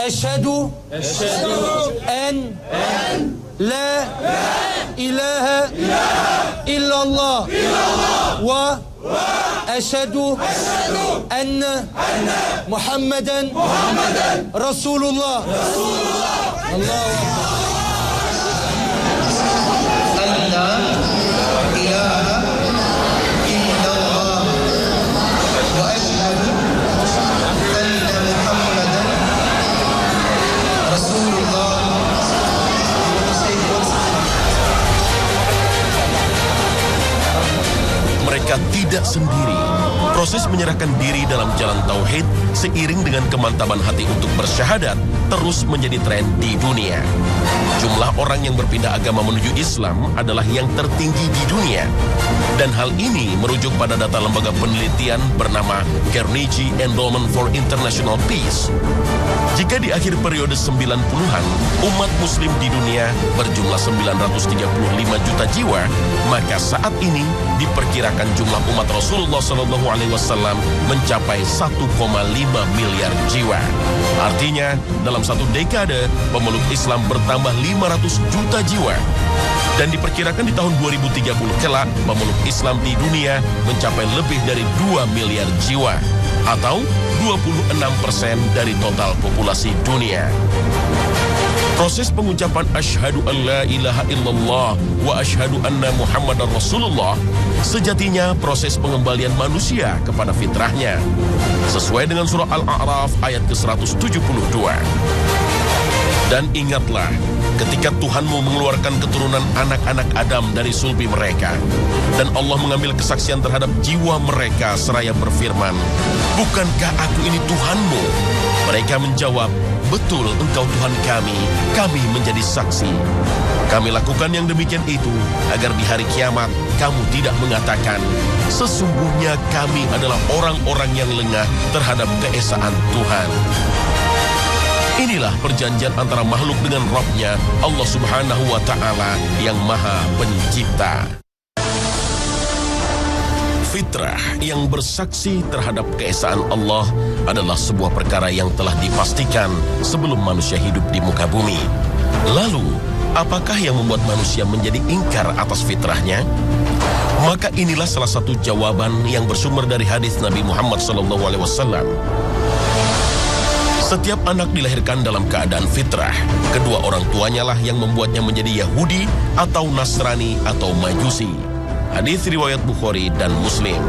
Asyhadu an la ilaha illallah wa asyhadu anna Muhammadan Rasulullah. Allahu Akbar. Mereka tidak sendiri. Proses menyerahkan diri dalam jalan tauhid seiring dengan kemantapan hati untuk bersyahadat terus menjadi tren di dunia. Jumlah orang yang berpindah agama menuju Islam adalah yang tertinggi di dunia. Dan hal ini merujuk pada data lembaga penelitian bernama Carnegie Endowment for International Peace. Jika di akhir periode 90-an, umat muslim di dunia berjumlah 935 juta jiwa, maka saat ini diperkirakan jumlah umat Rasulullah SAW mencapai 1,5 miliar jiwa. Artinya, dalam satu dekade, pemeluk Islam bertambah 500 juta jiwa. Dan diperkirakan di tahun 2030 kelak, pemeluk Islam di dunia mencapai lebih dari 2 miliar jiwa, atau 26% dari total populasi dunia. Proses pengucapan asyhadu an la ilaha illallah wa asyhadu anna Muhammadar Rasulullah sejatinya proses pengembalian manusia kepada fitrahnya. Sesuai dengan surah Al-A'raf ayat ke-172. Dan ingatlah, ketika Tuhanmu mengeluarkan keturunan anak-anak Adam dari sulbi mereka, dan Allah mengambil kesaksian terhadap jiwa mereka seraya berfirman, "Bukankah aku ini Tuhanmu?" Mereka menjawab, "Betul, engkau Tuhan kami menjadi saksi." Kami lakukan yang demikian itu agar di hari kiamat kamu tidak mengatakan, "Sesungguhnya kami adalah orang-orang yang lengah terhadap keesaan Tuhan." Inilah perjanjian antara makhluk dengan Rabb-nya, Allah Subhanahu wa Ta'ala yang Maha Pencipta. Fitrah yang bersaksi terhadap keesaan Allah adalah sebuah perkara yang telah dipastikan sebelum manusia hidup di muka bumi. Lalu, apakah yang membuat manusia menjadi ingkar atas fitrahnya? Maka inilah salah satu jawaban yang bersumber dari hadis Nabi Muhammad SAW. Setiap anak dilahirkan dalam keadaan fitrah. Kedua orang tuanya lah yang membuatnya menjadi Yahudi atau Nasrani atau Majusi. Hadis riwayat Bukhari dan Muslim.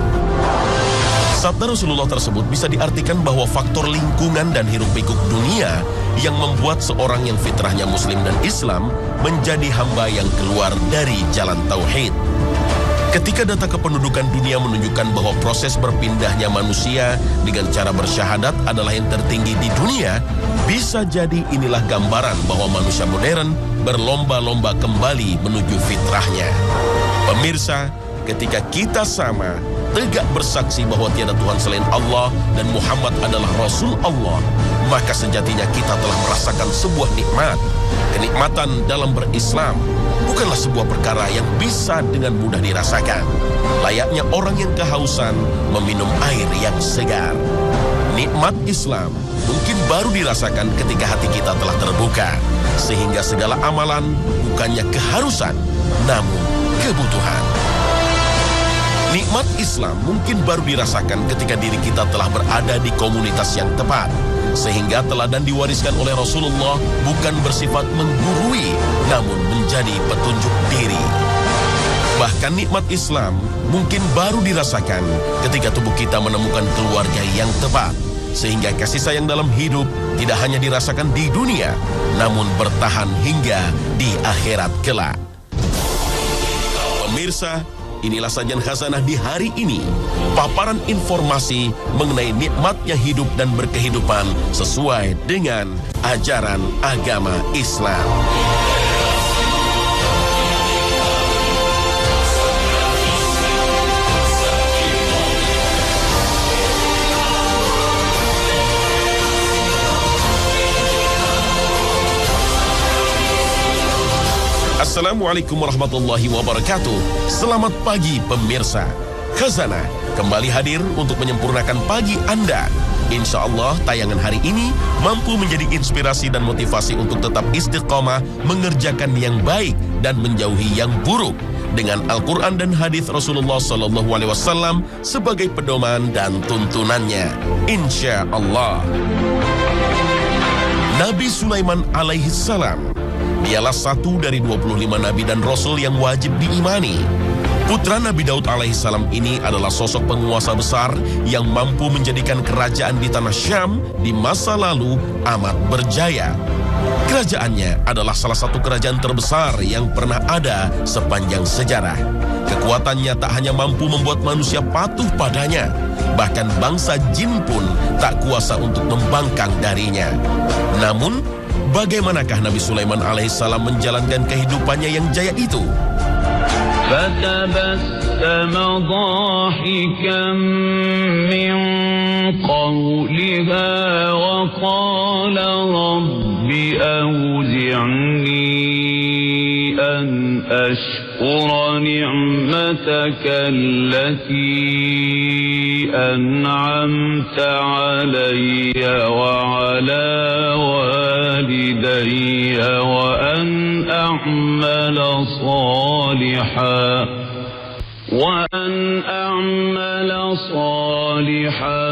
Sabda Rasulullah tersebut bisa diartikan bahwa faktor lingkungan dan hiruk-pikuk dunia yang membuat seorang yang fitrahnya Muslim dan Islam menjadi hamba yang keluar dari jalan tauhid. Ketika data kependudukan dunia menunjukkan bahwa proses berpindahnya manusia dengan cara bersyahadat adalah yang tertinggi di dunia, bisa jadi inilah gambaran bahwa manusia modern berlomba-lomba kembali menuju fitrahnya. Pemirsa, ketika kita sama tegak bersaksi bahwa tiada Tuhan selain Allah dan Muhammad adalah Rasul Allah, maka sejatinya kita telah merasakan sebuah nikmat. Kenikmatan dalam berislam bukanlah sebuah perkara yang bisa dengan mudah dirasakan. Layaknya orang yang kehausan meminum air yang segar. Nikmat Islam mungkin baru dirasakan ketika hati kita telah terbuka, sehingga segala amalan bukannya keharusan, namun kebutuhan. Nikmat Islam mungkin baru dirasakan ketika diri kita telah berada di komunitas yang tepat, sehingga teladan diwariskan oleh Rasulullah bukan bersifat menggurui, namun menjadi petunjuk diri. Bahkan nikmat Islam mungkin baru dirasakan ketika tubuh kita menemukan keluarga yang tepat, sehingga kasih sayang dalam hidup tidak hanya dirasakan di dunia, namun bertahan hingga di akhirat kelak. Pemirsa, inilah sajian khazanah di hari ini. Paparan informasi mengenai nikmatnya hidup dan berkehidupan sesuai dengan ajaran agama Islam. Assalamualaikum warahmatullahi wabarakatuh. Selamat pagi pemirsa. Khazanah kembali hadir untuk menyempurnakan pagi Anda Insya Allah tayangan hari ini mampu menjadi inspirasi dan motivasi untuk tetap istiqomah mengerjakan yang baik dan menjauhi yang buruk dengan Al-Quran dan hadis Rasulullah SAW sebagai pedoman dan tuntunannya. Insya Allah. Nabi Sulaiman alaihissalam, dialah satu dari 25 nabi dan rasul yang wajib diimani. Putra Nabi Daud alaihissalam ini adalah sosok penguasa besar yang mampu menjadikan kerajaan di tanah Syam di masa lalu amat berjaya. Kerajaannya adalah salah satu kerajaan terbesar yang pernah ada sepanjang sejarah. Kekuatannya tak hanya mampu membuat manusia patuh padanya, bahkan bangsa jin pun tak kuasa untuk membangkang darinya. Namun, bagaimanakah Nabi Sulaiman alaihissalam menjalankan kehidupannya yang jaya itu? فتبسم ضاحكا من قولها وقال رب أوزعني أن أشكر نعمتك التي أنعمت علي وعلى والدي وأن أعمل صالحا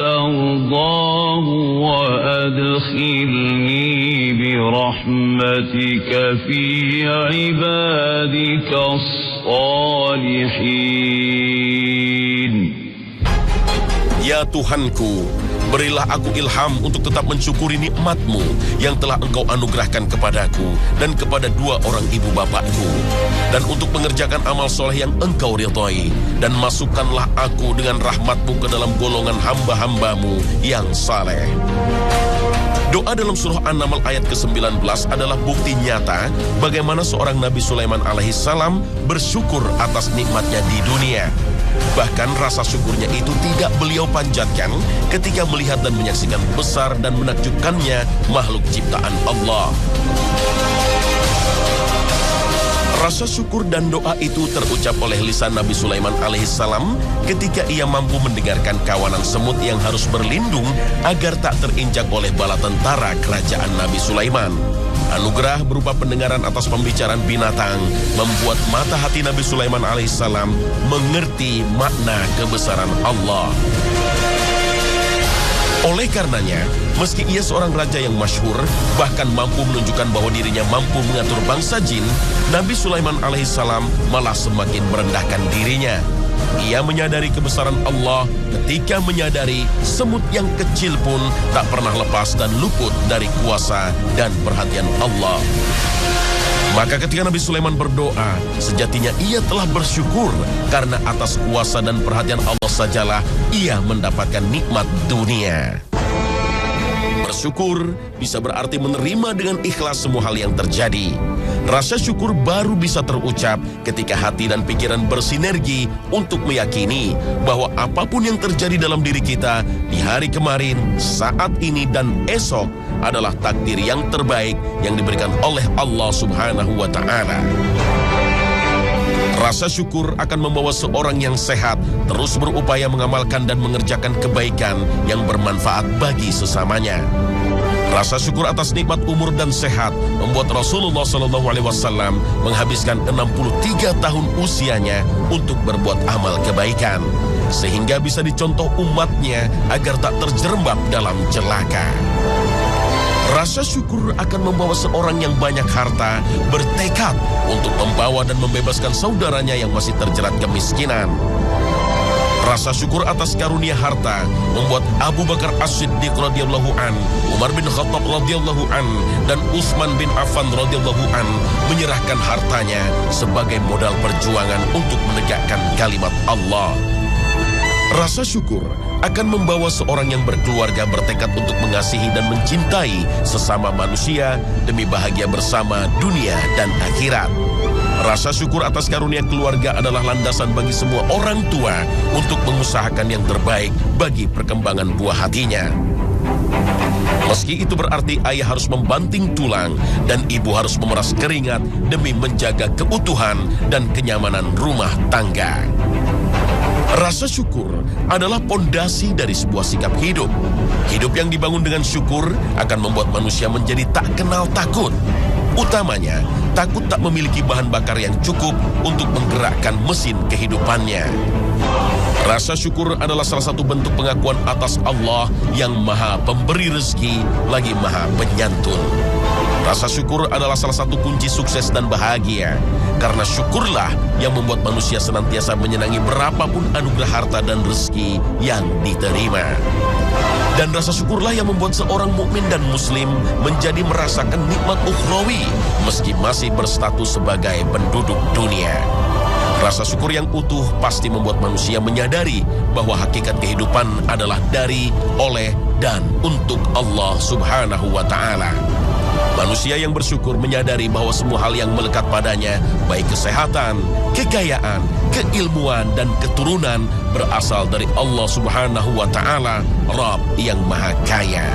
ترضاه وأدخلني برحمتك في عبادك الصالحين. Ya Tuhanku, berilah aku ilham untuk tetap mensyukuri nikmat-Mu yang telah Engkau anugerahkan kepadaku dan kepada dua orang ibu bapakku, dan untuk mengerjakan amal soleh yang Engkau ridhai, dan masukkanlah aku dengan rahmat-Mu ke dalam golongan hamba-hamba-Mu yang saleh. Doa dalam surah An-Naml ayat ke-19 adalah bukti nyata bagaimana seorang Nabi Sulaiman alaihissalam bersyukur atas nikmatnya di dunia. Bahkan rasa syukurnya itu tidak beliau panjatkan ketika melihat dan menyaksikan besar dan menakjubkannya makhluk ciptaan Allah. Rasa syukur dan doa itu terucap oleh lisan Nabi Sulaiman alaihissalam ketika ia mampu mendengarkan kawanan semut yang harus berlindung agar tak terinjak oleh bala tentara kerajaan Nabi Sulaiman. Anugerah berupa pendengaran atas pembicaraan binatang membuat mata hati Nabi Sulaiman alaihissalam mengerti makna kebesaran Allah. Oleh karenanya, meski ia seorang raja yang masyhur, bahkan mampu menunjukkan bahwa dirinya mampu mengatur bangsa jin, Nabi Sulaiman alaihissalam malah semakin merendahkan dirinya. Ia menyadari kebesaran Allah ketika menyadari semut yang kecil pun tak pernah lepas dan luput dari kuasa dan perhatian Allah. Maka ketika Nabi Sulaiman berdoa, sejatinya ia telah bersyukur karena atas kuasa dan perhatian Allah sajalah ia mendapatkan nikmat dunia. Bersyukur bisa berarti menerima dengan ikhlas semua hal yang terjadi. Rasa syukur baru bisa terucap ketika hati dan pikiran bersinergi untuk meyakini bahwa apapun yang terjadi dalam diri kita di hari kemarin, saat ini, dan esok adalah takdir yang terbaik yang diberikan oleh Allah Subhanahu wa Ta'ala. Rasa syukur akan membawa seorang yang sehat terus berupaya mengamalkan dan mengerjakan kebaikan yang bermanfaat bagi sesamanya. Rasa syukur atas nikmat umur dan sehat membuat Rasulullah SAW menghabiskan 63 tahun usianya untuk berbuat amal kebaikan, sehingga bisa dicontoh umatnya agar tak terjerembab dalam celaka. Rasa syukur akan membawa seorang yang banyak harta bertekad untuk membawa dan membebaskan saudaranya yang masih terjerat kemiskinan. Rasa syukur atas karunia harta membuat Abu Bakar As-Siddiq radhiyallahu an, Umar bin Khattab radhiyallahu an, dan Utsman bin Affan radhiyallahu an menyerahkan hartanya sebagai modal perjuangan untuk menegakkan kalimat Allah. Rasa syukur akan membawa seorang yang berkeluarga bertekad untuk mengasihi dan mencintai sesama manusia demi bahagia bersama dunia dan akhirat. Rasa syukur atas karunia keluarga adalah landasan bagi semua orang tua untuk mengusahakan yang terbaik bagi perkembangan buah hatinya. Meski itu berarti ayah harus membanting tulang dan ibu harus memeras keringat demi menjaga keutuhan dan kenyamanan rumah tangga. Rasa syukur adalah pondasi dari sebuah sikap hidup. Hidup yang dibangun dengan syukur akan membuat manusia menjadi tak kenal takut. Utamanya, takut tak memiliki bahan bakar yang cukup untuk menggerakkan mesin kehidupannya. Rasa syukur adalah salah satu bentuk pengakuan atas Allah yang Maha Pemberi rezeki lagi Maha Penyantun. Rasa syukur adalah salah satu kunci sukses dan bahagia. Karena syukurlah yang membuat manusia senantiasa menyenangi berapapun anugerah harta dan rezeki yang diterima. Dan rasa syukurlah yang membuat seorang mukmin dan muslim menjadi merasakan nikmat ukhrawi meski masih berstatus sebagai penduduk dunia. Rasa syukur yang utuh pasti membuat manusia menyadari bahwa hakikat kehidupan adalah dari, oleh, dan untuk Allah Subhanahu wa Ta'ala. Manusia yang bersyukur menyadari bahwa semua hal yang melekat padanya, baik kesehatan, kekayaan, keilmuan, dan keturunan berasal dari Allah Subhanahu wa Ta'ala, Rabb yang Maha Kaya.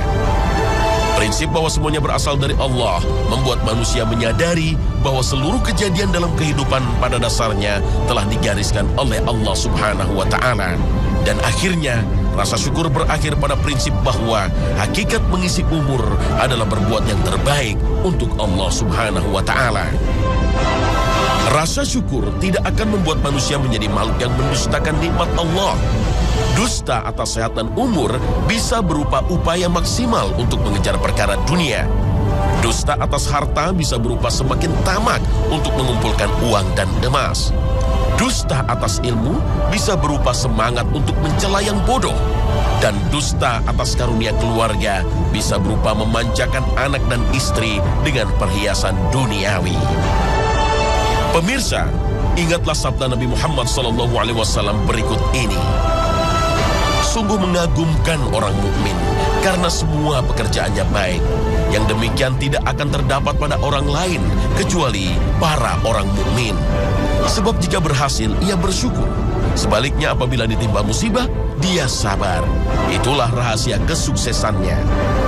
Prinsip bahwa semuanya berasal dari Allah membuat manusia menyadari bahwa seluruh kejadian dalam kehidupan pada dasarnya telah digariskan oleh Allah Subhanahu wa Ta'ala. Dan akhirnya, rasa syukur berakhir pada prinsip bahwa hakikat mengisi umur adalah berbuat yang terbaik untuk Allah Subhanahu wa Ta'ala. Rasa syukur tidak akan membuat manusia menjadi makhluk yang mendustakan nikmat Allah. Dusta atas sehat dan umur bisa berupa upaya maksimal untuk mengejar perkara dunia. Dusta atas harta bisa berupa semakin tamak untuk mengumpulkan uang dan emas. Dusta atas ilmu bisa berupa semangat untuk mencela yang bodoh. Dan dusta atas karunia keluarga bisa berupa memanjakan anak dan istri dengan perhiasan duniawi. Pemirsa, ingatlah sabda Nabi Muhammad SAW berikut ini. Sungguh mengagumkan orang mukmin karena semua pekerjaannya baik. Yang demikian tidak akan terdapat pada orang lain kecuali para orang mukmin. Sebab jika berhasil, ia bersyukur. Sebaliknya apabila ditimpa musibah, dia sabar. Itulah rahasia kesuksesannya.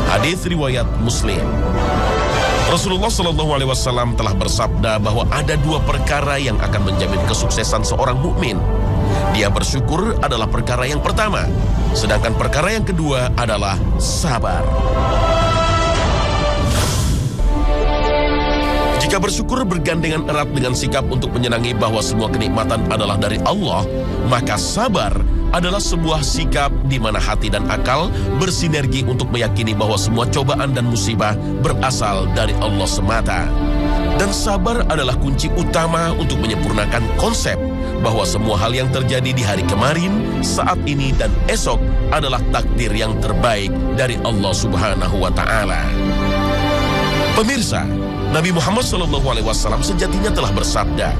Hadis riwayat Muslim. Rasulullah SAW telah bersabda bahwa ada dua perkara yang akan menjamin kesuksesan seorang mukmin. Dia bersyukur adalah perkara yang pertama, sedangkan perkara yang kedua adalah sabar. Jika bersyukur bergandengan erat dengan sikap untuk menyenangi bahwa semua kenikmatan adalah dari Allah, maka sabar adalah sebuah sikap di mana hati dan akal bersinergi untuk meyakini bahwa semua cobaan dan musibah berasal dari Allah semata. Dan sabar adalah kunci utama untuk menyempurnakan konsep bahwa semua hal yang terjadi di hari kemarin, saat ini, dan esok adalah takdir yang terbaik dari Allah Subhanahu wa Ta'ala. Pemirsa, Nabi Muhammad SAW sejatinya telah bersabda,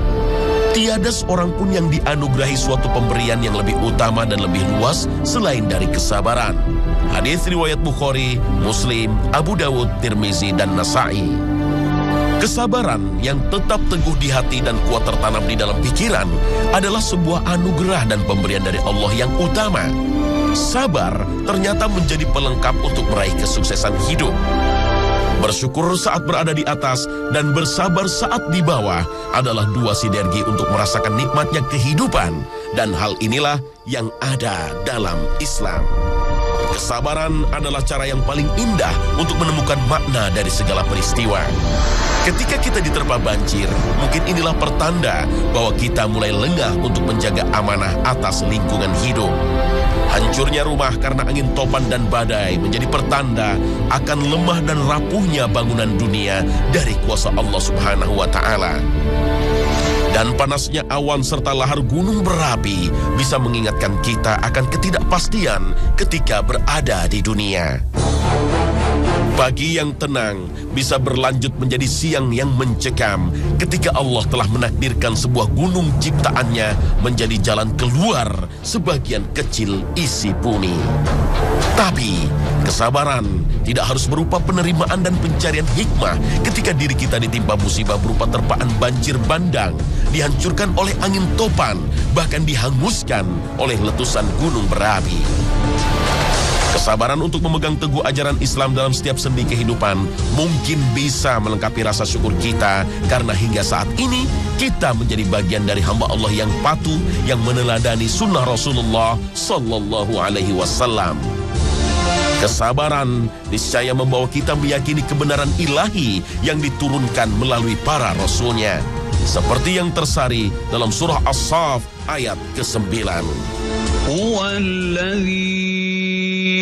tiada seorang pun yang dianugerahi suatu pemberian yang lebih utama dan lebih luas selain dari kesabaran. Hadis riwayat Bukhari, Muslim, Abu Dawud, Tirmizi, dan Nasa'i. Kesabaran yang tetap teguh di hati dan kuat tertanam di dalam pikiran adalah sebuah anugerah dan pemberian dari Allah yang utama. Sabar ternyata menjadi pelengkap untuk meraih kesuksesan hidup. Bersyukur saat berada di atas dan bersabar saat di bawah adalah dua sinergi untuk merasakan nikmatnya kehidupan. Dan hal inilah yang ada dalam Islam. Kesabaran adalah cara yang paling indah untuk menemukan makna dari segala peristiwa. Ketika kita diterpa banjir, mungkin inilah pertanda bahwa kita mulai lengah untuk menjaga amanah atas lingkungan hidup. Hancurnya rumah karena angin topan dan badai menjadi pertanda akan lemah dan rapuhnya bangunan dunia dari kuasa Allah Subhanahu wa Ta'ala. Dan panasnya awan serta lahar gunung berapi bisa mengingatkan kita akan ketidakpastian ketika berada di dunia. Pagi yang tenang bisa berlanjut menjadi siang yang mencekam ketika Allah telah menakdirkan sebuah gunung ciptaannya menjadi jalan keluar sebagian kecil isi bumi. Tapi kesabaran tidak harus berupa penerimaan dan pencarian hikmah ketika diri kita ditimpa musibah berupa terpaan banjir bandang, dihancurkan oleh angin topan, bahkan dihanguskan oleh letusan gunung berapi. Kesabaran untuk memegang teguh ajaran Islam dalam setiap sendi kehidupan mungkin bisa melengkapi rasa syukur kita, karena hingga saat ini kita menjadi bagian dari hamba Allah yang patuh, yang meneladani sunnah Rasulullah Sallallahu Alaihi Wasallam. Kesabaran niscaya membawa kita meyakini kebenaran ilahi yang diturunkan melalui para rasulnya, seperti yang tersari dalam surah As-Saff ayat ke-9. هو الذي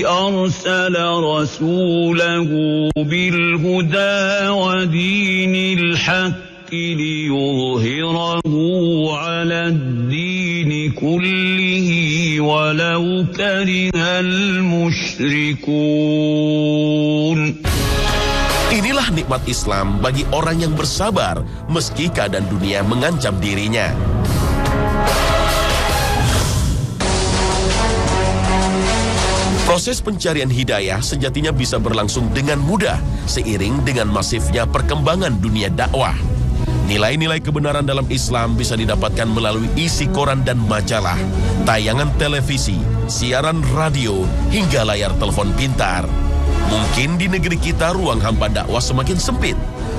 أرسل رسوله بالهدى ودين الحق ليظهره على الدين كله ولو كره المشركون. Inilah nikmat Islam bagi orang yang bersabar meski keadaan dunia mengancam dirinya. Proses pencarian hidayah sejatinya bisa berlangsung dengan mudah seiring dengan masifnya perkembangan dunia dakwah. Nilai-nilai kebenaran dalam Islam bisa didapatkan melalui isi koran dan majalah, tayangan televisi, siaran radio, hingga layar telepon pintar. Mungkin di negeri kita ruang hampa dakwah semakin sempit.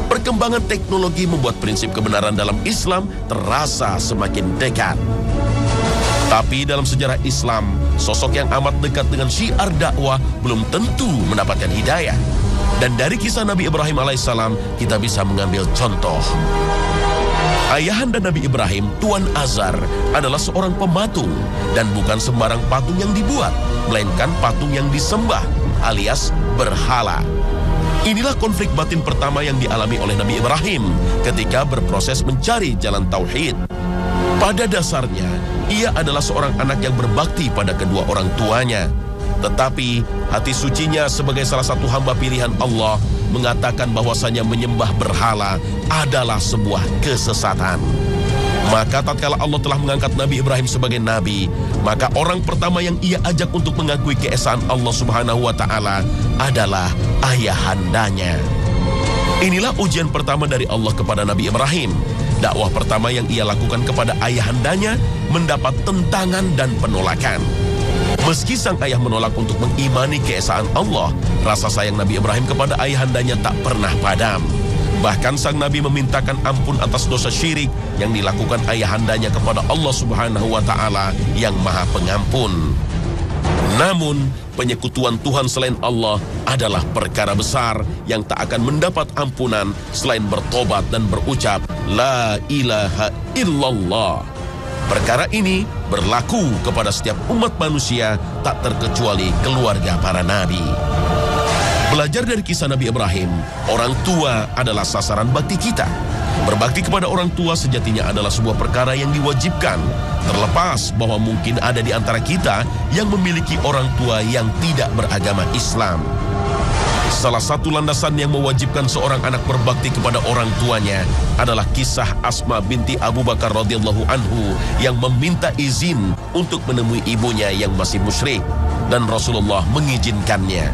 Perkembangan teknologi membuat prinsip kebenaran dalam Islam terasa semakin dekat. Tapi dalam sejarah Islam, sosok yang amat dekat dengan syiar dakwah belum tentu mendapatkan hidayah. Dan dari kisah Nabi Ibrahim alaihissalam, kita bisa mengambil contoh. Ayahanda Nabi Ibrahim, Tuan Azar, adalah seorang pematung. Dan bukan sembarang patung yang dibuat, melainkan patung yang disembah, alias berhala. Inilah konflik batin pertama yang dialami oleh Nabi Ibrahim ketika berproses mencari jalan tauhid. Pada dasarnya, ia adalah seorang anak yang berbakti pada kedua orang tuanya. Tetapi, hati sucinya sebagai salah satu hamba pilihan Allah mengatakan bahwasanya menyembah berhala adalah sebuah kesesatan. Maka tatkala Allah telah mengangkat Nabi Ibrahim sebagai nabi, maka orang pertama yang ia ajak untuk mengakui keesaan Allah Subhanahu wa Ta'ala adalah ayahandanya. Inilah ujian pertama dari Allah kepada Nabi Ibrahim. Dakwah pertama yang ia lakukan kepada ayahandanya mendapat tentangan dan penolakan. Meski sang ayah menolak untuk mengimani keesaan Allah, rasa sayang Nabi Ibrahim kepada ayahandanya tak pernah padam. Bahkan sang Nabi memintakan ampun atas dosa syirik yang dilakukan ayahandanya kepada Allah Subhanahu wa Ta'ala yang Maha Pengampun. Namun, penyekutuan Tuhan selain Allah adalah perkara besar yang tak akan mendapat ampunan selain bertobat dan berucap La ilaha illallah. Perkara ini berlaku kepada setiap umat manusia, tak terkecuali keluarga para nabi. Belajar dari kisah Nabi Ibrahim, orang tua adalah sasaran bakti kita. Berbakti kepada orang tua sejatinya adalah sebuah perkara yang diwajibkan, terlepas bahwa mungkin ada di antara kita yang memiliki orang tua yang tidak beragama Islam. Salah satu landasan yang mewajibkan seorang anak berbakti kepada orang tuanya adalah kisah Asma binti Abu Bakar radhiyallahu anhu yang meminta izin untuk menemui ibunya yang masih musyrik, dan Rasulullah mengizinkannya.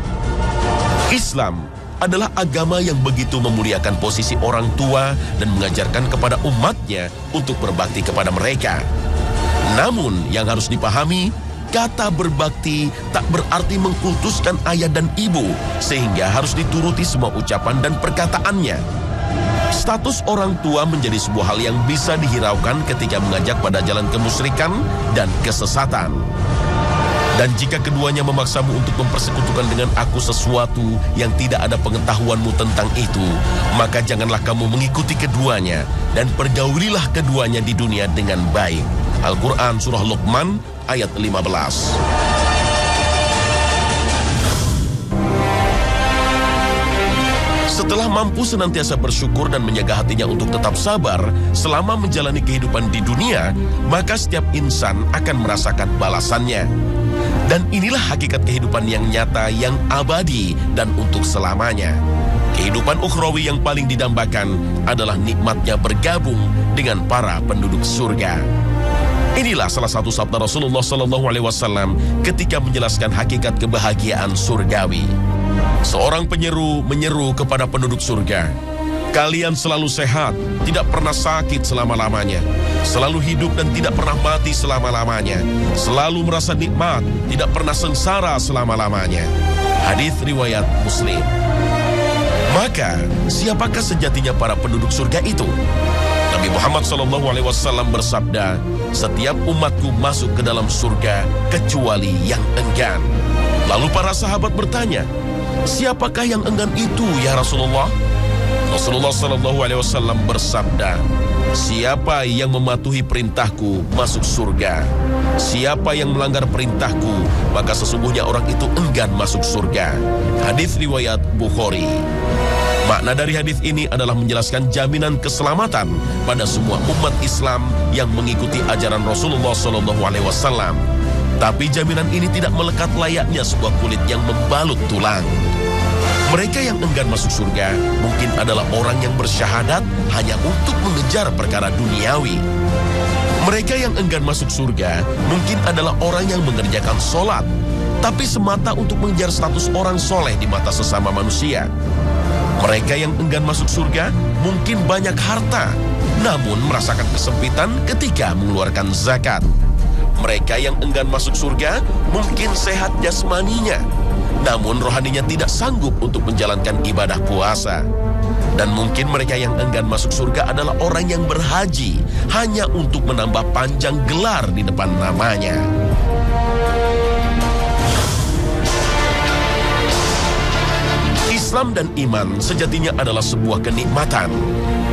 Islam adalah agama yang begitu memuliakan posisi orang tua dan mengajarkan kepada umatnya untuk berbakti kepada mereka. Namun yang harus dipahami, kata berbakti tak berarti mengkultuskan ayah dan ibu, sehingga harus dituruti semua ucapan dan perkataannya. Status orang tua menjadi sebuah hal yang bisa dihiraukan ketika mengajak pada jalan kemusyrikan dan kesesatan. Dan jika keduanya memaksamu untuk mempersekutukan dengan aku sesuatu yang tidak ada pengetahuanmu tentang itu, maka janganlah kamu mengikuti keduanya dan pergaulilah keduanya di dunia dengan baik. Al-Quran Surah Luqman ayat 15. Setelah mampu senantiasa bersyukur dan menjaga hatinya untuk tetap sabar selama menjalani kehidupan di dunia, maka setiap insan akan merasakan balasannya. Dan inilah hakikat kehidupan yang nyata, yang abadi, dan untuk selamanya. Kehidupan ukhrawi yang paling didambakan adalah nikmatnya bergabung dengan para penduduk surga. Inilah salah satu sabda Rasulullah SAW ketika menjelaskan hakikat kebahagiaan surgawi. Seorang penyeru menyeru kepada penduduk surga, Kalian selalu sehat, tidak pernah sakit selama-lamanya. Selalu hidup dan tidak pernah mati selama-lamanya. Selalu merasa nikmat, tidak pernah sengsara selama-lamanya. Hadis riwayat Muslim. Maka, siapakah sejatinya para penduduk surga itu? Nabi Muhammad SAW bersabda, setiap umatku masuk ke dalam surga kecuali yang enggan. Lalu para sahabat bertanya, siapakah yang enggan itu ya Rasulullah? Rasulullah SAW bersabda, siapa yang mematuhi perintahku masuk surga. Siapa yang melanggar perintahku, maka sesungguhnya orang itu enggan masuk surga. Hadis riwayat Bukhari. Makna dari hadis ini adalah menjelaskan jaminan keselamatan pada semua umat Islam yang mengikuti ajaran Rasulullah SAW. Tapi jaminan ini tidak melekat layaknya sebuah kulit yang membalut tulang. Mereka yang enggan masuk surga mungkin adalah orang yang bersyahadat hanya untuk mengejar perkara duniawi. Mereka yang enggan masuk surga mungkin adalah orang yang mengerjakan sholat, tapi semata untuk mengejar status orang soleh di mata sesama manusia. Mereka yang enggan masuk surga mungkin banyak harta, namun merasakan kesempitan ketika mengeluarkan zakat. Mereka yang enggan masuk surga mungkin sehat jasmaninya, namun rohaninya tidak sanggup untuk menjalankan ibadah puasa. Dan mungkin mereka yang enggan masuk surga adalah orang yang berhaji hanya untuk menambah panjang gelar di depan namanya. Islam dan iman sejatinya adalah sebuah kenikmatan.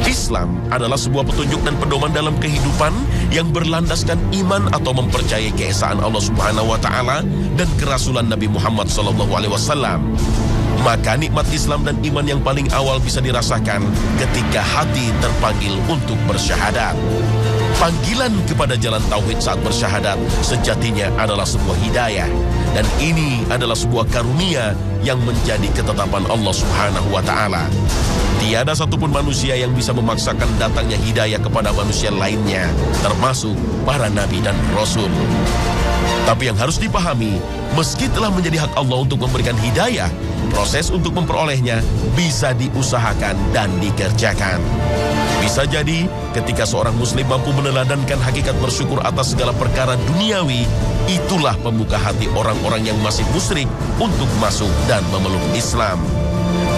Islam adalah sebuah petunjuk dan pedoman dalam kehidupan yang berlandaskan iman atau mempercayai keesaan Allah Subhanahu wa taala dan kerasulan Nabi Muhammad SAW. Maka nikmat Islam dan iman yang paling awal bisa dirasakan ketika hati terpanggil untuk bersyahadat. Panggilan kepada jalan tauhid saat bersyahadat sejatinya adalah sebuah hidayah, dan ini adalah sebuah karunia yang menjadi ketetapan Allah Subhanahu wa taala. Tiada satupun manusia yang bisa memaksakan datangnya hidayah kepada manusia lainnya, termasuk para nabi dan rasul. Tapi yang harus dipahami, meski telah menjadi hak Allah untuk memberikan hidayah, proses untuk memperolehnya bisa diusahakan dan dikerjakan. Bisa jadi, ketika seorang muslim mampu meneladankan hakikat bersyukur atas segala perkara duniawi, itulah pembuka hati orang-orang yang masih musyrik untuk masuk dan memeluk Islam.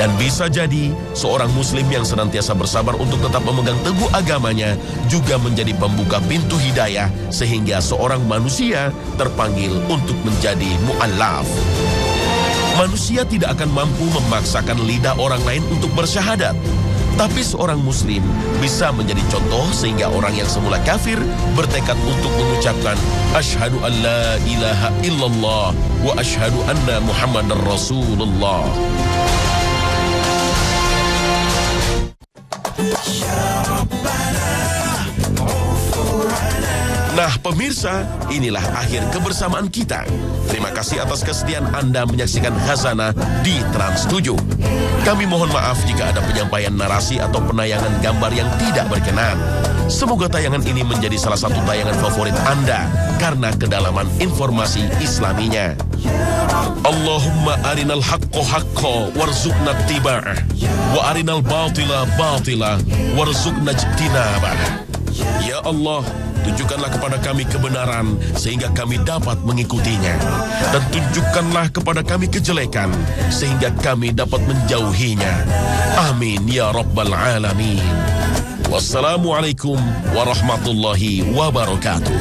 Dan bisa jadi, seorang muslim yang senantiasa bersabar untuk tetap memegang teguh agamanya juga menjadi pembuka pintu hidayah, sehingga seorang manusia terpanggil untuk menjadi mu'allaf. Manusia tidak akan mampu memaksakan lidah orang lain untuk bersyahadat. Tapi seorang muslim bisa menjadi contoh sehingga orang yang semula kafir bertekad untuk mengucapkan asyhadu an la ilaha illallah wa asyhadu anna muhammadar rasulullah. Nah pemirsa, inilah akhir kebersamaan kita. Terima kasih atas kesetiaan Anda menyaksikan Khazanah di Trans 7. Kami mohon maaf jika ada penyampaian narasi atau penayangan gambar yang tidak berkenan. Semoga tayangan ini menjadi salah satu tayangan favorit Anda karena kedalaman informasi islaminya. Allahumma arinal haqqo haqqo warzuqna ittiba'ah wa arinal batila batila warzuqna ijtinabah. Ya Allah, tunjukkanlah kepada kami kebenaran sehingga kami dapat mengikutinya, dan tunjukkanlah kepada kami kejelekan sehingga kami dapat menjauhinya. Amin ya rabbal alamin. Wassalamualaikum warahmatullahi wabarakatuh.